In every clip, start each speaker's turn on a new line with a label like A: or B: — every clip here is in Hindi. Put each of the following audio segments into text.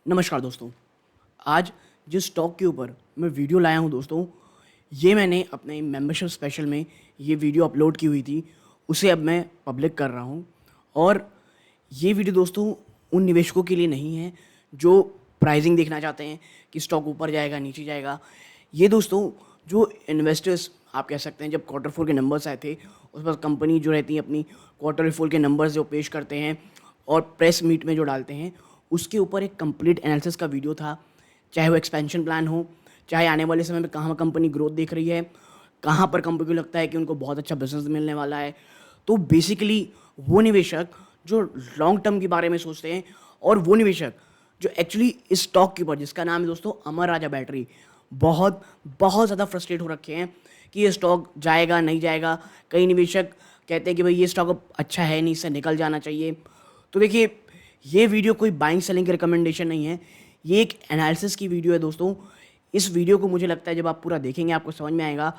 A: नमस्कार दोस्तों। आज जिस स्टॉक के ऊपर मैं वीडियो लाया हूं दोस्तों, ये मैंने अपने मेंबरशिप स्पेशल में ये वीडियो अपलोड की हुई थी, उसे अब मैं पब्लिक कर रहा हूं। और ये वीडियो दोस्तों उन निवेशकों के लिए नहीं है जो प्राइसिंग देखना चाहते हैं कि स्टॉक ऊपर जाएगा नीचे जाएगा। ये दोस्तों जो इन्वेस्टर्स आप कह सकते हैं, जब क्वार्टर फोर के नंबर्स आए थे उस पर कंपनी जो रहती है अपनी क्वार्टर फोर के नंबर्स जो पेश करते हैं और प्रेस मीट में जो डालते हैं, उसके ऊपर एक कंप्लीट एनालिसिस का वीडियो था। चाहे वो एक्सपेंशन प्लान हो, चाहे आने वाले समय में कहाँ कंपनी ग्रोथ देख रही है, कहाँ पर कंपनी को लगता है कि उनको बहुत अच्छा बिजनेस मिलने वाला है। तो बेसिकली वो निवेशक जो लॉन्ग टर्म के बारे में सोचते हैं और वो निवेशक जो एक्चुअली इस स्टॉक के ऊपर, जिसका नाम है दोस्तों अमर राजा बैटरी, बहुत बहुत ज़्यादा फ्रस्ट्रेट हो रखे हैं कि ये स्टॉक जाएगा नहीं जाएगा। कई निवेशक कहते हैं कि भाई ये स्टॉक अब अच्छा है नहीं, इससे निकल जाना चाहिए। तो देखिए, ये वीडियो कोई बाइंग सेलिंग की रिकमेंडेशन नहीं है, ये एक एनालिसिस की वीडियो है दोस्तों। इस वीडियो को मुझे लगता है जब आप पूरा देखेंगे आपको समझ में आएगा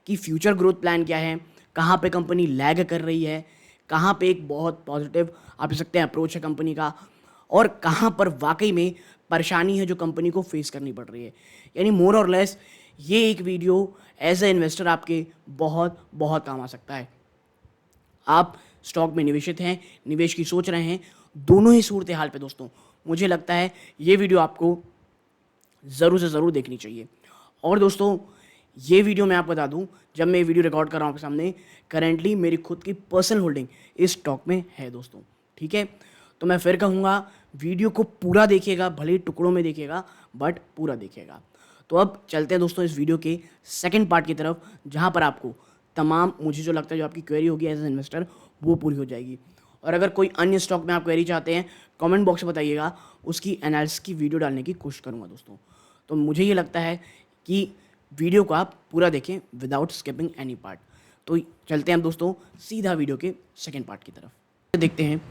A: कि फ्यूचर ग्रोथ प्लान क्या है, कहाँ पे कंपनी लैग कर रही है, कहाँ पे एक बहुत पॉजिटिव आप कह सकते हैं अप्रोच है कंपनी का, और कहाँ पर वाकई में परेशानी है जो कंपनी को फेस करनी पड़ रही है। यानी मोर और लेस ये एक वीडियो एज ए इन्वेस्टर आपके बहुत बहुत काम आ सकता है। आप स्टॉक में निवेशित हैं, निवेश की सोच रहे हैं, दोनों ही सूरत हाल पे दोस्तों मुझे लगता है ये वीडियो आपको ज़रूर से ज़रूर देखनी चाहिए। और दोस्तों ये वीडियो मैं आपको बता दूं, जब मैं ये वीडियो रिकॉर्ड कर रहा हूँ आपके सामने, करेंटली मेरी खुद की पर्सनल होल्डिंग इस स्टॉक में है दोस्तों। ठीक है, तो मैं फिर कहूँगा वीडियो को पूरा देखिएगा, भले ही टुकड़ों में देखिएगा बट पूरा देखिएगा। तो अब चलते हैं दोस्तों इस वीडियो के सेकेंड पार्ट की तरफ, जहाँ पर आपको तमाम मुझे जो लगता है जो आपकी क्वेरी होगी एज ए इन्वेस्टर वो पूरी हो जाएगी। और अगर कोई अन्य स्टॉक में आप क्वेरी चाहते हैं, कमेंट बॉक्स में बताइएगा, उसकी एनालिसिस की वीडियो डालने की कोशिश करूँगा दोस्तों। तो मुझे ये लगता है कि वीडियो को आप पूरा देखें विदाउट स्किपिंग एनी पार्ट। तो चलते हैं हम दोस्तों सीधा वीडियो के सेकेंड पार्ट की तरफ। देखते हैं,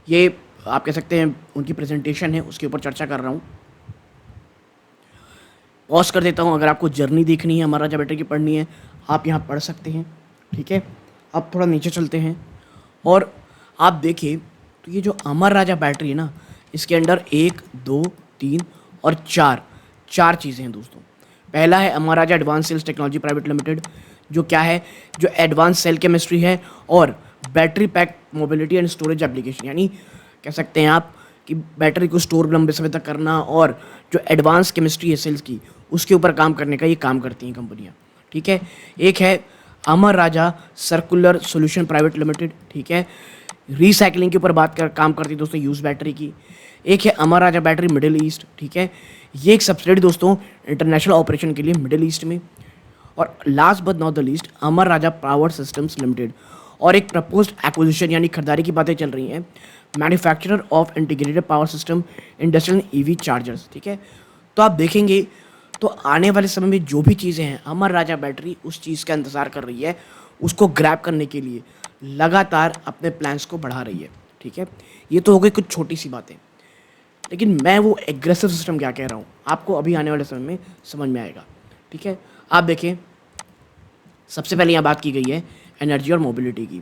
A: ये आप कह सकते हैं उनकी प्रेजेंटेशन है, उसके ऊपर चर्चा कर रहा हूँ। पॉज कर देता हूँ, अगर आपको जर्नी देखनी है अमर राजा बैटरी की पढ़नी है आप यहाँ पढ़ सकते हैं। ठीक है, अब थोड़ा नीचे चलते हैं और आप देखिए तो ये जो अमर राजा बैटरी है ना, इसके अंदर 1 2 3 और 4 चीज़ें हैं दोस्तों। पहला है Amara Raja advance cells technology private limited, जो क्या है, जो एडवांस सेल केमिस्ट्री है और battery pack mobility and storage application, यानी कह सकते हैं आप कि बैटरी को स्टोर लंबे समय तक करना और जो एडवांस केमिस्ट्री है सेल्स की, उसके ऊपर काम करने का ये काम करती हैं कंपनियाँ। ठीक है, एक है अमर राजा सर्कुलर सॉल्यूशन प्राइवेट लिमिटेड, ठीक है, रिसाइकलिंग के ऊपर काम करती है दोस्तों यूज बैटरी की। एक है Amara Raja battery middle east, ठीक है, ये एक सब्सिडियरी दोस्तों इंटरनेशनल ऑपरेशन के लिए मिडिल ईस्ट में। और last but not the least Amar Raja power systems limited, और एक प्रपोज्ड एक्विजिशन यानी खरीदारी की बातें चल रही हैं, manufacturer of integrated power system industrial EV chargers. ठीक है, तो आप देखेंगे तो आने वाले समय में जो भी चीज़ें हैं अमर राजा बैटरी उस चीज़ का इंतज़ार कर रही है, उसको ग्रैब करने के लिए लगातार अपने प्लान्स को बढ़ा रही है। ठीक है, ये तो हो गई कुछ छोटी सी बातें, लेकिन मैं वो एग्रेसिव सिस्टम क्या कह रहा हूँ आपको अभी आने वाले समय में समझ में आएगा। ठीक है, आप देखें, सबसे पहले यहाँ बात की गई है एनर्जी और मोबिलिटी की।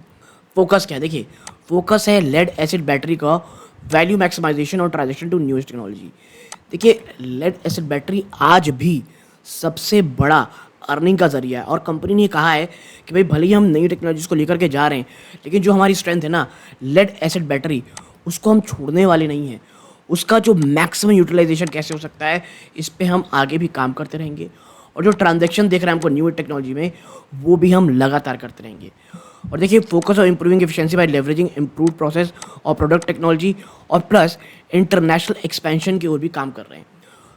A: फोकस क्या है, देखिए फोकस है लेड एसिड बैटरी का वैल्यू मैक्सिमाइजेशन और ट्रांजिशन टू न्यूएस्ट टेक्नोलॉजी। देखिए लेड एसिड बैटरी आज भी सबसे बड़ा अर्निंग का जरिया है, और कंपनी ने कहा है कि भाई भले ही हम नई टेक्नोलॉजीज को लेकर के जा रहे हैं, लेकिन जो हमारी स्ट्रेंथ है ना लेड एसिड बैटरी, उसको हम छोड़ने वाले नहीं हैं। उसका जो मैक्सिमम यूटिलाइजेशन कैसे हो सकता है, इस पे हम आगे भी काम करते रहेंगे, और जो ट्रांजैक्शन देख रहे हैं हमको न्यू टेक्नोलॉजी में, वो भी हम लगातार करते रहेंगे। और देखिए focus on improving efficiency by leveraging improve process और प्रोडक्ट टेक्नोलॉजी, और प्लस इंटरनेशनल एक्सपेंशन की ओर भी काम कर रहे हैं।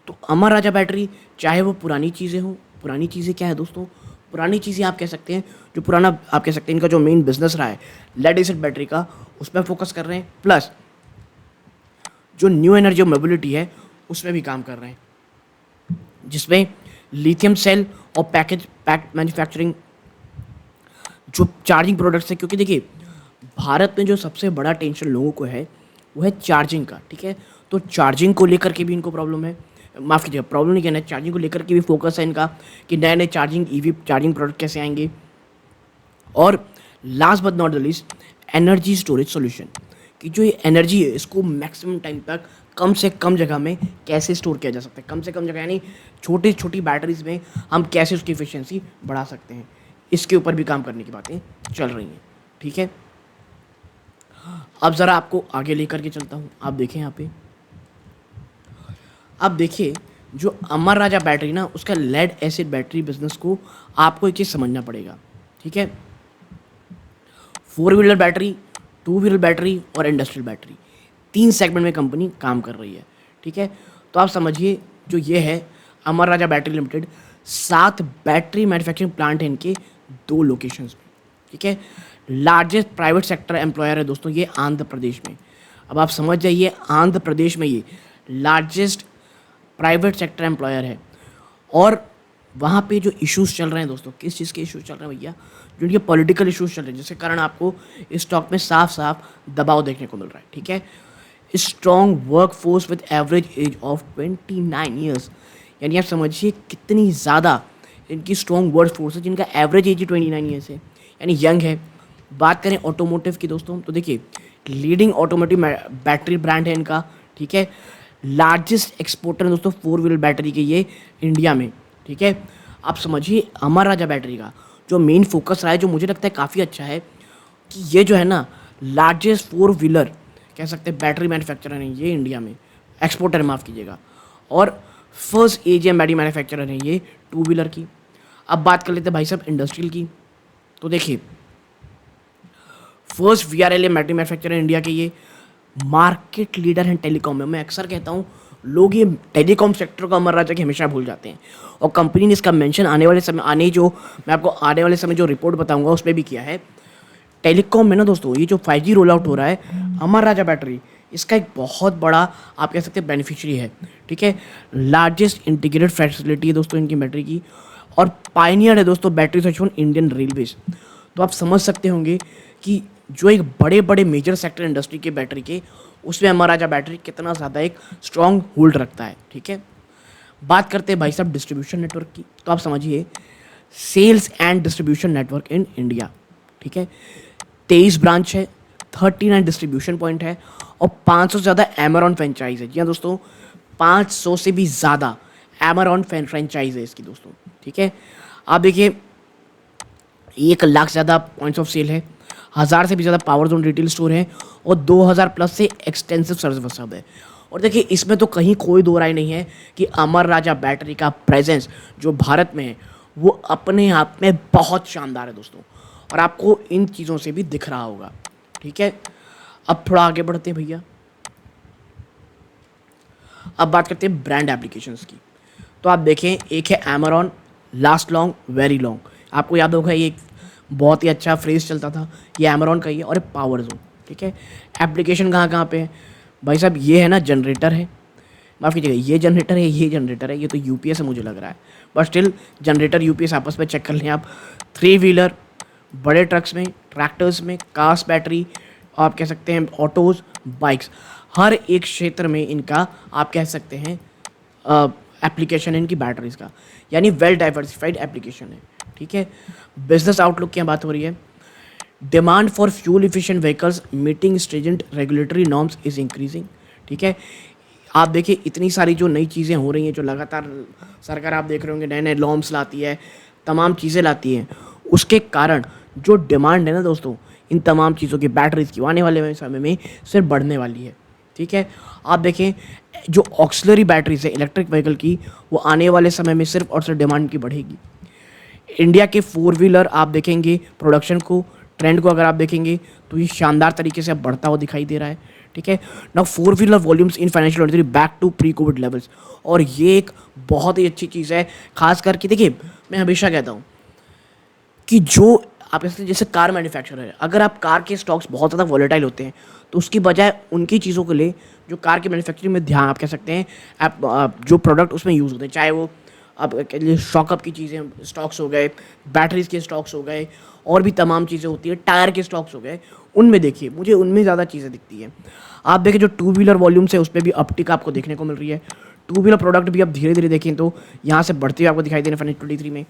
A: तो अमर राजा बैटरी चाहे वो पुरानी चीज़ें हों, पुरानी चीज़ें क्या है दोस्तों, पुरानी चीज़ें आप कह सकते हैं जो पुराना आप कह सकते हैं इनका जो मेन बिजनेस रहा है लेड एसिड बैटरी का, उस पर फोकस कर रहे हैं, प्लस जो न्यू एनर्जी और मोबिलिटी है उसमें भी काम कर रहे हैं, जिसमें लिथियम सेल और पैक मैन्युफैक्चरिंग, जो चार्जिंग प्रोडक्ट्स है। क्योंकि देखिए भारत में जो सबसे बड़ा टेंशन लोगों को है वो है चार्जिंग का। ठीक है, तो चार्जिंग को लेकर के भी इनको प्रॉब्लम है, माफ़ कीजिएगा प्रॉब्लम नहीं कहना है, चार्जिंग को लेकर के भी फोकस है इनका कि नए नए चार्जिंग ईवी चार्जिंग प्रोडक्ट कैसे आएंगे। और last but not the least energy storage solution, कि जो ये एनर्जी है इसको मैक्सिमम टाइम तक कम से कम जगह में कैसे स्टोर किया जा सकता है, कम से कम जगह यानी छोटी छोटी बैटरीज में हम कैसे उसकी एफिशिएंसी बढ़ा सकते हैं, इसके ऊपर भी काम करने की बातें चल रही हैं। ठीक है, अब ज़रा आपको आगे लेकर के चलता हूँ। आप देखें यहाँ पे, आप देखिए जो अमर राजा बैटरी ना, उसका लेड एसिड बैटरी बिजनेस को आपको एक चीज़ समझना पड़ेगा। ठीक है, 4 व्हीलर बैटरी, 2 व्हीलर बैटरी और इंडस्ट्रियल बैटरी, 3 सेगमेंट में कंपनी काम कर रही है। ठीक है, तो आप समझिए जो ये है Amara Raja battery limited, 7 battery manufacturing plant है इनके 2 लोकेशंस में। ठीक है, लार्जेस्ट प्राइवेट सेक्टर एम्प्लॉयर है दोस्तों ये आंध्र प्रदेश में। अब आप समझ जाइए आंध्र प्रदेश में ये लार्जेस्ट प्राइवेट सेक्टर एम्प्लॉयर है, और वहाँ पे जो इश्यूज चल रहे हैं दोस्तों, किस चीज़ के इश्यूज चल रहे हैं भैया, जो इनके पॉलिटिकल इश्यूज चल रहे हैं, जिसके कारण आपको इस स्टॉक में साफ साफ दबाव देखने को मिल रहा है। ठीक है, strong work force with average age of 29 years, यानी आप समझिए कितनी ज़्यादा इनकी स्ट्रॉन्ग वर्क फोर्स है, जिनका एवरेज एज ही 29 ईयर्स है, यानी यंग है। बात करें ऑटोमोटिव की दोस्तों, तो देखिए लीडिंग ऑटोमोटिव बैटरी ब्रांड है इनका। ठीक है, लार्जेस्ट एक्सपोर्टर है दोस्तों 4 व्हीलर बैटरी के ये इंडिया में। ठीक है, आप समझिए अमर राजा बैटरी का जो मेन फोकस रहा है, जो मुझे लगता है काफ़ी अच्छा है, कि ये जो है ना लार्जेस्ट 4 व्हीलर कह सकते हैं बैटरी मैन्युफैक्चरर हैं ये इंडिया में, एक्सपोर्टर माफ़ कीजिएगा, और फर्स्ट एजीएम बैटरी मैन्युफैक्चरर है ये 2 व्हीलर की। अब बात कर लेते हैं भाई साहब इंडस्ट्रियल की, तो देखिए first VRLA battery manufacturer India के ये, मार्केट लीडर हैं टेलीकॉम में। मैं अक्सर कहता हूँ लोग ये टेलीकॉम सेक्टर को अमर राजा के हमेशा भूल जाते हैं, और कंपनी ने इसका मेंशन आने वाले समय मैं आपको आने वाले समय जो रिपोर्ट बताऊंगा उस पर भी किया है। टेलीकॉम में ना दोस्तों ये जो 5G रोल आउट हो रहा है, अमर राजा बैटरी इसका एक बहुत बड़ा आप कह सकते हैं बेनिफिशियरी है। ठीक है, लार्जेस्ट इंटीग्रेटेड फैसिलिटी है दोस्तों इनकी बैटरी की, और पायनियर है दोस्तों बैटरी सेक्शन इंडियन रेलवेज। तो आप समझ सकते होंगे कि जो एक बड़े बड़े मेजर सेक्टर इंडस्ट्री के बैटरी के, उसमें अमर राजा बैटरी कितना ज़्यादा एक स्ट्रॉन्ग होल्ड रखता है। ठीक है, बात करते हैं भाई साहब डिस्ट्रीब्यूशन नेटवर्क की, तो आप समझिए sales and distribution network in India. ठीक है, 23 ब्रांच है, 39 डिस्ट्रीब्यूशन पॉइंट है, और 500 से ज़्यादा एमरॉन फ्रेंचाइज है। जी हाँ दोस्तों, 500 से भी ज़्यादा एमरॉन फ्रेंचाइज है इसकी दोस्तों। ठीक है, आप देखिए 1 लाख से ज़्यादा पॉइंट्स ऑफ सेल है, 1000 से भी ज़्यादा पावर जोन रिटेल स्टोर है, और 2000 प्लस से एक्सटेंसिव सर्विस हब है। और देखिए इसमें तो कहीं कोई दो राय नहीं है कि अमर राजा बैटरी का प्रेजेंस जो भारत में है वो अपने आप में बहुत शानदार है दोस्तों, और आपको इन चीज़ों से भी दिख रहा होगा। ठीक है, अब थोड़ा आगे बढ़ते हैं भैया, अब बात करते हैं ब्रांड एप्लीकेशंस की। तो आप देखें, एक है Amaron, last long very long, आपको याद होगा ये बहुत ही अच्छा फ्रेज चलता था, ये एमरॉन का ही है, और पावर जोन। ठीक है, एप्लीकेशन कहाँ कहाँ पे है भाई साहब, ये है ना जनरेटर है, माफ़ कीजिएगा ये जनरेटर है, ये जनरेटर है, ये तो यूपीएस है मुझे लग रहा है, बट स्टिल जनरेटर यूपीएस आपस में चेक कर लें आप। 3 व्हीलर, बड़े ट्रक्स में, ट्रैक्टर्स में, कार्स बैटरी, आप कह सकते हैं ऑटोज़, बाइक्स, हर एक क्षेत्र में इनका आप कह सकते हैं एप्लीकेशन है इनकी बैटरीज का, यानी वेल डाइवर्सिफाइड एप्लीकेशन है। ठीक है, बिजनेस आउटलुक की बात हो रही है, demand for fuel efficient vehicles meeting stringent regulatory norms is increasing. ठीक है, आप देखिए इतनी सारी जो नई चीज़ें हो रही हैं, जो लगातार सरकार आप देख रहे होंगे नए नए नॉर्म्स लाती है, तमाम चीज़ें लाती है, उसके कारण जो डिमांड है ना दोस्तों इन तमाम चीज़ों की बैटरीज की आने वाले समय में सिर्फ बढ़ने वाली है। ठीक है, आप देखें जो ऑक्सिलरी बैटरीज है इलेक्ट्रिक व्हीकल की, वो आने वाले समय में सिर्फ और सिर्फ डिमांड की बढ़ेगी। इंडिया के 4 व्हीलर आप देखेंगे प्रोडक्शन को, ट्रेंड को अगर आप देखेंगे तो ये शानदार तरीके से अब बढ़ता हुआ दिखाई दे रहा है। ठीक है, now 4 wheeler volumes in financial 23 back to pre Covid levels, और ये एक बहुत ही अच्छी चीज़ है। खास करके देखिए मैं हमेशा कहता हूँ कि जो आप जैसे कार मैन्युफैक्चरर है, अगर आप कार के स्टॉक्स बहुत ज़्यादा वॉलेटाइल होते हैं तो उसकी बजाय उनकी चीज़ों को ले जो कार की मैन्युफैक्चरिंग में ध्यान आप कह सकते हैं, आप जो प्रोडक्ट उसमें यूज़ होते हैं, चाहे वो आप कह लीजिए शॉकअप की चीज़ें स्टॉक्स हो गए, बैटरीज के स्टॉक्स हो गए, और भी तमाम चीज़ें होती है, टायर के स्टॉक्स हो गए, उनमें देखिए मुझे उनमें ज़्यादा चीज़ें दिखती हैं। आप देखिए जो 2 व्हीलर वॉल्यूम्स है उस पर भी अपटिक आपको देखने को मिल रही है। 2 व्हीलर प्रोडक्ट भी आप धीरे धीरे देखें तो यहाँ से बढ़ते हुए आपको दिखाई दे रहे हैं फाइनेंशियल 23 में।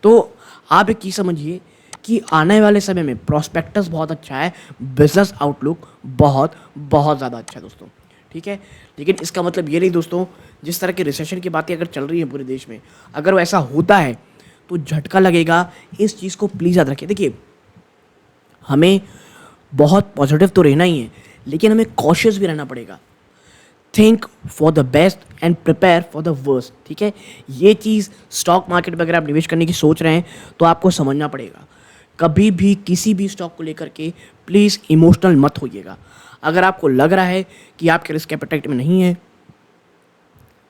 A: तो आप एक चीज़ समझिए कि आने वाले समय में प्रॉस्पेक्टस बहुत अच्छा है, बिजनेस आउटलुक बहुत बहुत ज़्यादा अच्छा है दोस्तों। ठीक है। लेकिन इसका मतलब ये नहीं दोस्तों, जिस तरह की रिसेशन की बातें अगर चल रही है पूरे देश में, अगर वो ऐसा होता है तो झटका लगेगा। इस चीज़ को प्लीज़ याद रखिए। देखिए, हमें बहुत पॉजिटिव तो रहना ही है, लेकिन हमें कॉशियस भी रहना पड़ेगा। Think for the best and prepare for the worst, ठीक है। ये चीज़ स्टॉक मार्केट में अगर आप निवेश करने की सोच रहे हैं तो आपको समझना पड़ेगा। कभी भी किसी भी स्टॉक को लेकर के प्लीज़ इमोशनल मत होइएगा। अगर आपको लग रहा है कि आपके रिस्क एपेटाइट में नहीं है,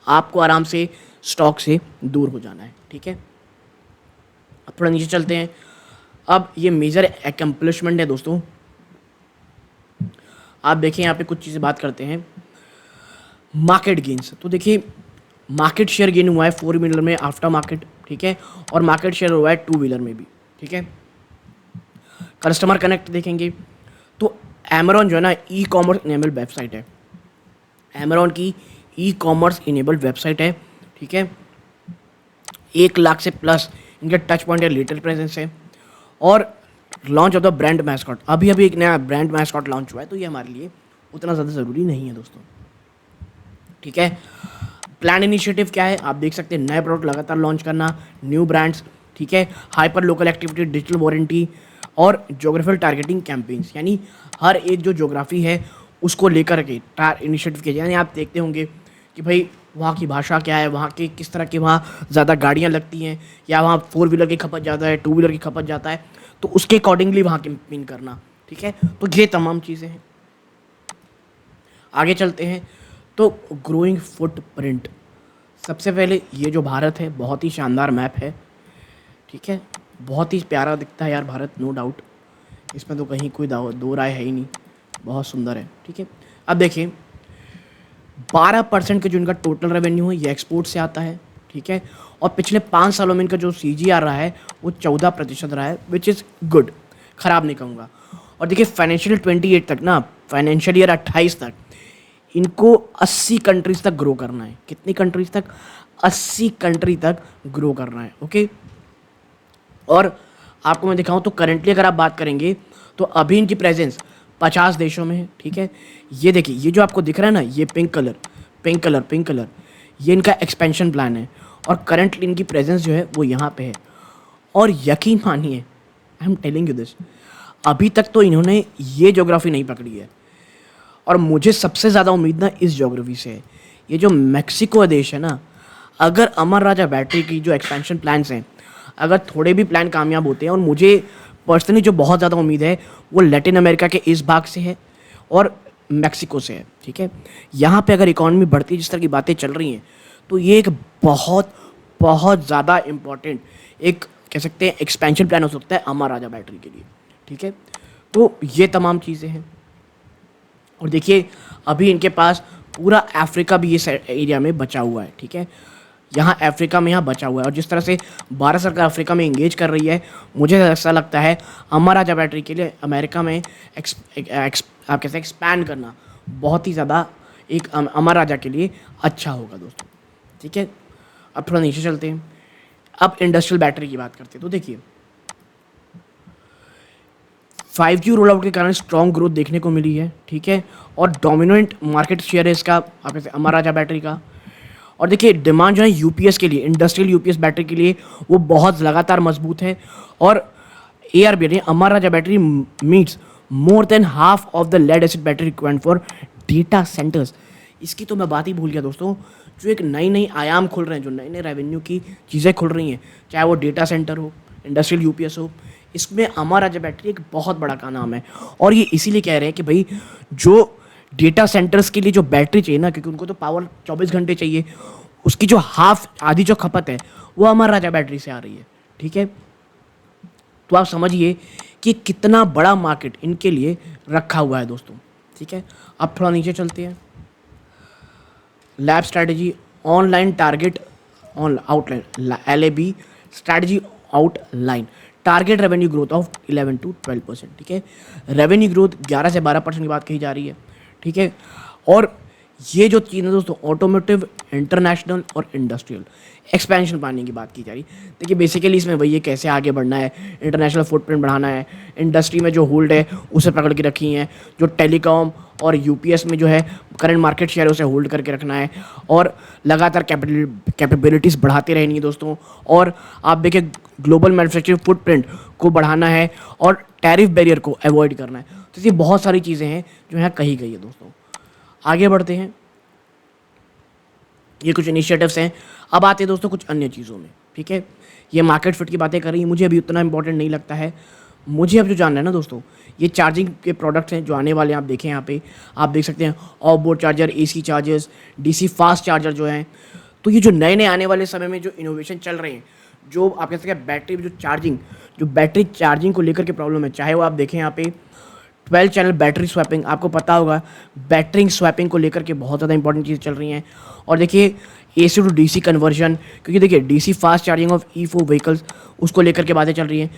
A: आपको आराम से स्टॉक से दूर हो जाना है, ठीक है। अब थोड़ा नीचे चलते हैं। अब ये मेजर एकम्प्लिशमेंट है दोस्तों। आप देखिए यहाँ पे कुछ चीज़ें बात करते हैं। मार्केट गेन्स, तो देखिए मार्केट शेयर गेन हुआ है 4 व्हीलर में आफ्टर मार्केट, ठीक है, और मार्केट शेयर हुआ है 2 व्हीलर में भी, ठीक है। कस्टमर कनेक्ट देखेंगे तो अमेरॉन जो है ना ई कॉमर्स इनेबल्ड वेबसाइट है। अमेरॉन की ई कॉमर्स इनेबल्ड वेबसाइट है, ठीक है। 1 लाख से प्लस इनके टच पॉइंट या लिटिल प्रेजेंस है। और launch of the brand mascot, अभी अभी एक नया ब्रांड मैस्कॉट लॉन्च हुआ है, तो ये हमारे लिए उतना ज़्यादा ज़रूरी नहीं है दोस्तों, ठीक है। प्लान इनिशिएटिव क्या है, आप देख सकते हैं, नए प्रोडक्ट लगातार लॉन्च करना, न्यू ब्रांड्स, ठीक है, hyper local activity, digital warranty और जोग्राफिकल टारगेटिंग कैंपेन्स, यानी हर एक जो जोग्राफी है उसको लेकर के इनिशिएटिव किया जाए। यानी आप देखते होंगे कि भाई वहाँ की भाषा क्या है, वहाँ के किस तरह के वहाँ ज़्यादा गाड़ियाँ लगती हैं, या वहाँ 4 व्हीलर की खपत ज़्यादा है, 2 व्हीलर की खपत ज़्यादा है, तो उसके अकॉर्डिंगली वहाँ कैंपेन करना, ठीक है। तो ये तमाम चीज़ें हैं। आगे चलते हैं तो ग्रोइंग फुटप्रिंट। सबसे पहले ये जो भारत है बहुत ही शानदार मैप है, ठीक है, बहुत ही प्यारा दिखता है यार भारत, नो डाउट, इसमें तो कहीं कोई दो राय है ही नहीं, बहुत सुंदर है, ठीक है। अब देखिए 12% का जो इनका टोटल रेवेन्यू है ये एक्सपोर्ट से आता है, ठीक है, और पिछले 5 सालों में इनका जो CGR रहा है वो 14% रहा है, विच इज़ गुड, ख़राब नहीं कहूँगा। और देखिए फाइनेंशियल 28 तक ना, फाइनेंशियल ईयर 28 तक इनको 80 कंट्रीज़ तक ग्रो करना है। कितनी कंट्रीज़ तक? 80 कंट्री तक ग्रो करना है, ओके। और आपको मैं दिखाऊं तो करेंटली अगर आप बात करेंगे तो अभी इनकी प्रेजेंस 50 देशों में है, ठीक है। ये देखिए, ये जो आपको दिख रहा है ना, ये पिंक कलर, ये इनका एक्सपेंशन प्लान है, और करंटली इनकी प्रेजेंस जो है वो यहाँ पे है। और यकीन मानिए, I am telling you this, अभी तक तो इन्होंने ये ज्योग्राफी नहीं पकड़ी है, और मुझे सबसे ज़्यादा उम्मीद ना इस ज्योग्राफी से है। ये जो मैक्सिको देश है ना, अगर अमर राजा बैटरी की जो एक्सपेंशन प्लान्स हैं, अगर थोड़े भी प्लान कामयाब होते हैं, और मुझे पर्सनली जो बहुत ज़्यादा उम्मीद है वो लैटिन अमेरिका के इस भाग से है और मैक्सिको से है, ठीक है। यहाँ पे अगर इकॉनमी बढ़ती है, जिस तरह की बातें चल रही हैं, तो ये एक बहुत बहुत ज़्यादा इम्पॉर्टेंट, एक कह सकते हैं एक्सपेंशन प्लान हो सकता है अमर राजा बैटरी के लिए, ठीक है। तो ये तमाम चीज़ें हैं। और देखिए अभी इनके पास पूरा अफ्रीका भी इस एरिया में बचा हुआ है, ठीक है, यहाँ अफ्रीका में यहाँ बचा हुआ है। और जिस तरह से भारत सरकार अफ्रीका में इंगेज कर रही है, मुझे ऐसा लगता है अमर राजा बैटरी के लिए अमेरिका में आप कैसे एक्सपैंड करना बहुत ही ज़्यादा एक अमर राजा के लिए अच्छा होगा दोस्तों, ठीक है। अब थोड़ा नीचे चलते हैं, अब इंडस्ट्रियल बैटरी की बात करते हैं। तो देखिए 5G रोल आउट के कारण स्ट्रॉन्ग ग्रोथ देखने को मिली है, ठीक है, और डोमिनेंट मार्केट शेयर है इसका आप कैसे अमर राजा बैटरी का। और देखिए डिमांड जो है यूपीएस के लिए, इंडस्ट्रियल यूपीएस बैटरी के लिए, वो बहुत लगातार मजबूत है। और ARB यानी Amara Raja battery meets more than half of the lead acid battery required for data centers. इसकी तो मैं बात ही भूल गया दोस्तों, जो एक नई नई आयाम खुल रहे हैं, जो नए नए रेवेन्यू की चीज़ें खुल रही हैं, चाहे वो डेटा सेंटर हो, इंडस्ट्रियल यूपीएस हो, इसमें अमर राजा बैटरी एक बहुत बड़ा का नाम है। और ये इसीलिए कह रहे हैं कि भाई जो डेटा सेंटर्स के लिए जो बैटरी चाहिए ना, क्योंकि उनको तो पावर 24 घंटे चाहिए, उसकी जो आधी जो खपत है वो अमर राजा बैटरी से आ रही है, ठीक है। तो आप समझिए कि कितना बड़ा मार्केट इनके लिए रखा हुआ है दोस्तों, ठीक है। अब थोड़ा नीचे चलते हैं। Lab strategy online target on outline, LAB strategy outline, target revenue growth of 11 to 12%, ठीक है। रेवेन्यू ग्रोथ 11 से 12% की बात कही जा रही है, ठीक है। और ये जो तीन है दोस्तों, ऑटोमोटिव, इंटरनेशनल और इंडस्ट्रियल एक्सपेंशन पाने की बात की जा रही। देखिए बेसिकली इसमें वही है, कैसे आगे बढ़ना है, इंटरनेशनल फुटप्रिंट बढ़ाना है, इंडस्ट्री में जो होल्ड है उसे पकड़ के रखी है, जो टेलीकॉम और यूपीएस में जो है करंट मार्केट शेयर है उसे होल्ड करके रखना है, और लगातार कैपेबिलिटीज़ बढ़ाते रहनी है दोस्तों। और आप देखिए ग्लोबल मैन्युफैक्चरिंग फुटप्रिंट को बढ़ाना है और टैरिफ बैरियर को अवॉइड करना है। तो ये बहुत सारी चीज़ें हैं जो यहाँ कही गई है दोस्तों। आगे बढ़ते हैं, ये कुछ इनिशिएटिव्स हैं। अब आते हैं दोस्तों कुछ अन्य चीज़ों में, ठीक है। ये मार्केट फिट की बातें कर रही है, मुझे अभी उतना इंपॉर्टेंट नहीं लगता है। मुझे अब जो जानना है ना दोस्तों, ये चार्जिंग के प्रोडक्ट्स हैं जो आने वाले हैं। आप देखें यहाँ पे, आप देख सकते हैं of board charger, AC chargers, DC fast charger जो हैं। तो ये जो नए नए आने वाले समय में जो इनोवेशन चल रहे हैं, जो आप कह सकते हैं बैटरी जो बैटरी चार्जिंग को लेकर के प्रॉब्लम है, चाहे वो आप देखें यहाँ पे 12 चैनल बैटरी स्वैपिंग, आपको पता होगा बैटरी स्वैपिंग को लेकर के बहुत ज़्यादा इंपॉर्टेंट चीज़ चल रही हैं। और देखिए एसी टू डीसी कन्वर्जन, क्योंकि देखिए DC fast charging of E4 vehicles, उसको लेकर के बातें चल रही हैं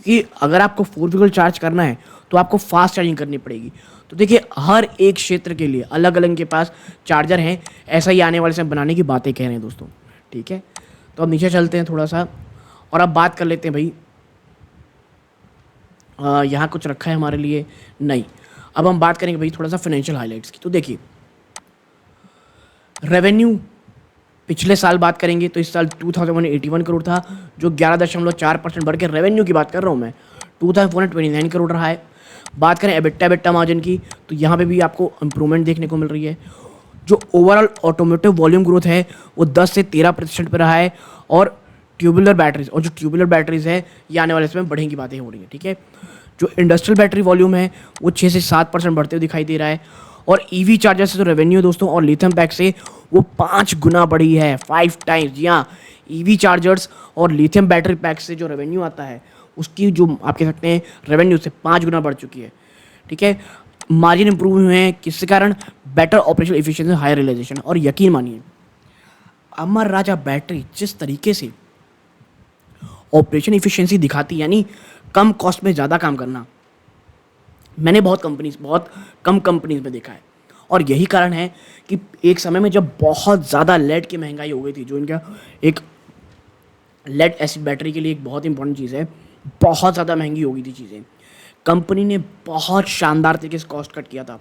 A: कि अगर आपको 4 व्हीकल चार्ज करना है तो आपको फास्ट चार्जिंग करनी पड़ेगी। तो देखिए हर एक क्षेत्र के लिए अलग अलग के पास चार्जर हैं, ऐसा ही आने वाले समय बनाने की बातें कह रहे हैं दोस्तों, ठीक है। तो अब नीचे चलते हैं थोड़ा सा और अब बात कर लेते हैं भाई, यहाँ कुछ रखा है हमारे लिए नहीं। अब हम बात करेंगे भाई थोड़ा सा फाइनेंशियल हाइलाइट्स की। तो देखिए रेवेन्यू पिछले साल बात करेंगे तो इस साल 2181 करोड़ था, जो 11.4% बढ़ के, रेवेन्यू की बात कर रहा हूँ मैं, 2429 करोड़ रहा है। बात करें एबिटा मार्जिन की, तो यहाँ पे भी आपको इम्प्रूवमेंट देखने को मिल रही है। जो ओवरऑल ऑटोमोटिव वॉल्यूम ग्रोथ है वो 10 से 13% पर रहा है। और ट्यूबुलर बैटरीज है ये आने वाले समय में बढ़ने की बातें हो रही हैं, ठीक है। जो इंडस्ट्रियल बैटरी वॉल्यूम है वो 6 से 7% बढ़ते हुए दिखाई दे रहा है। और ईवी चार्जर से जो रेवेन्यू दोस्तों और लिथियम पैक से वो 5 गुना बढ़ी है, 5 टाइम्स। जी हाँ, ईवी चार्जर्स और लिथियम बैटरी पैक से जो रेवेन्यू आता है उसकी जो आप कह सकते हैं रेवेन्यू से 5 गुना बढ़ चुकी है, ठीक है। मार्जिन इंप्रूव हुए हैं, किसके कारण? Better operational efficiency, higher realisation. और यकीन मानिए अमर राजा बैटरी जिस तरीके से ऑपरेशन एफिशिएंसी दिखाती, यानी कम कॉस्ट में ज़्यादा काम करना, मैंने बहुत कम कंपनीज में देखा है। और यही कारण है कि एक समय में जब बहुत ज़्यादा लेड की महंगाई हो गई थी, जो इनका एक लेड एसिड बैटरी के लिए एक बहुत इंपॉर्टेंट चीज़ है, बहुत ज़्यादा महंगी हो गई थी चीज़ें, कंपनी ने बहुत शानदार तरीके से कॉस्ट कट किया था।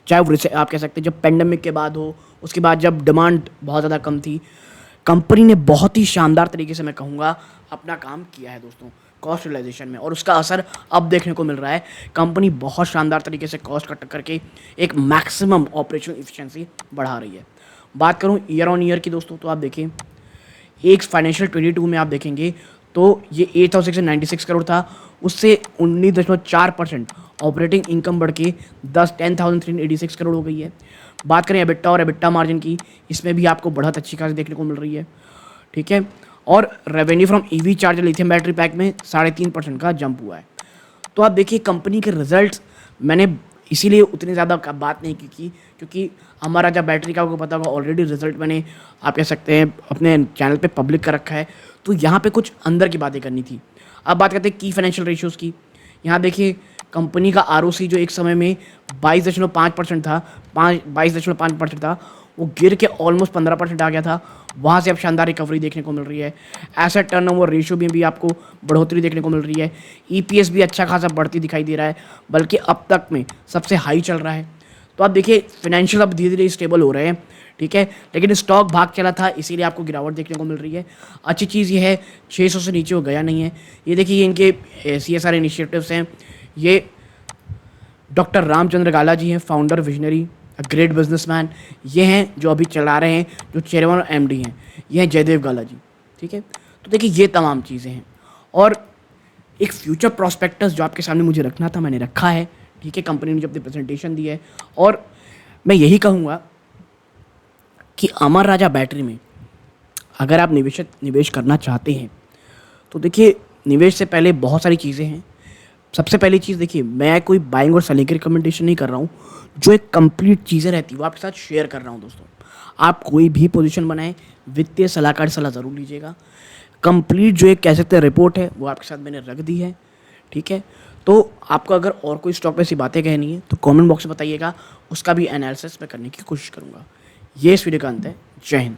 A: चाहे वो आप कह सकते हैं जब पेंडेमिक के बाद हो, उसके बाद जब डिमांड बहुत ज़्यादा कम थी, कंपनी ने बहुत ही शानदार तरीके से, मैं कहूँगा, अपना काम किया है दोस्तों कॉस्ट रियलाइजेशन में। और उसका असर अब देखने को मिल रहा है। कंपनी बहुत शानदार तरीके से कॉस्ट कट करके एक मैक्सिमम ऑपरेशनल एफिशिएंसी बढ़ा रही है। बात करूँ ईयर ऑन ईयर की दोस्तों, तो आप देखें एक फाइनेंशियल 22 में आप देखेंगे तो ये 8,696 करोड़ था, उससे 19.4% ऑपरेटिंग इनकम बढ़ के 10,386 करोड़ हो गई है। बात करें एबिटा और एबिटा मार्जिन की, इसमें भी आपको बढ़त अच्छी खासी देखने को मिल रही है, ठीक है। और revenue from EV charger lithium battery pack में 3.5% का जंप हुआ है। तो आप देखिए कंपनी के रिजल्ट्स, मैंने इसीलिए उतनी ज़्यादा बात नहीं की क्योंकि अमर राजा बैटरी का आपको पता होगा ऑलरेडी रिजल्ट मैंने, आप कह सकते हैं, अपने चैनल पे पब्लिक कर रखा है। तो यहाँ पे कुछ अंदर की बातें करनी थी। अब बात करते हैं की फाइनेंशियल रेशियोज़ की। यहाँ देखिए कंपनी का आरओसी जो एक समय में 22.5% था, 22.5% था, वो गिर के ऑलमोस्ट 15% आ गया था। वहाँ से अब शानदार रिकवरी देखने को मिल रही है। एसेट टर्नओवर रेशियो में भी आपको बढ़ोतरी देखने को मिल रही है। ईपीएस भी अच्छा खासा बढ़ती दिखाई दे रहा है, बल्कि अब तक में सबसे हाई चल रहा है। तो आप देखिए फाइनेंशियल अब धीरे धीरे स्टेबल हो रहे हैं, ठीक है। लेकिन स्टॉक भाग चला था, इसीलिए आपको गिरावट देखने को मिल रही है। अच्छी चीज़ ये है 600 से नीचे वो गया नहीं है। ये देखिए ये इनके CSR इनिशिएटिव्स हैं। ये डॉक्टर रामचंद्र गाला जी हैं, फाउंडर, विजनरी, ग्रेट बिजनेसमैन, ये हैं जो अभी चला रहे हैं, जो चेयरमैन और MD हैं, ये हैं जयदेव गाला जी, ठीक है। तो देखिए ये तमाम चीज़ें हैं। और एक फ्यूचर प्रॉस्पेक्टस जो आपके सामने मुझे रखना था, मैंने रखा है, ठीक है। कंपनी ने जो अपनी प्रेजेंटेशन दी है, और मैं यही कहूँगा कि अमर राजा बैटरी में अगर आप निवेश करना चाहते हैं तो देखिए निवेश से पहले बहुत सारी चीज़ें हैं। सबसे पहली चीज़ देखिए, मैं कोई बाइंग और सेलिंग की रिकमेंडेशन नहीं कर रहा हूँ, जो एक कंप्लीट चीज़ें रहती है वो आपके साथ शेयर कर रहा हूँ दोस्तों। आप कोई भी पोजीशन बनाएं, वित्तीय सलाहकार सलाह ज़रूर लीजिएगा। कंप्लीट जो एक कह सकते हैं रिपोर्ट है वो आपके साथ मैंने रख दी है, ठीक है। तो आपको अगर और कोई स्टॉक में ऐसी बातें कहनी है तो कमेंट बॉक्स में बताइएगा, उसका भी एनालिसिस मैं करने की कोशिश करूँगा। ये इस वीडियो का अंत है। जय हिंद।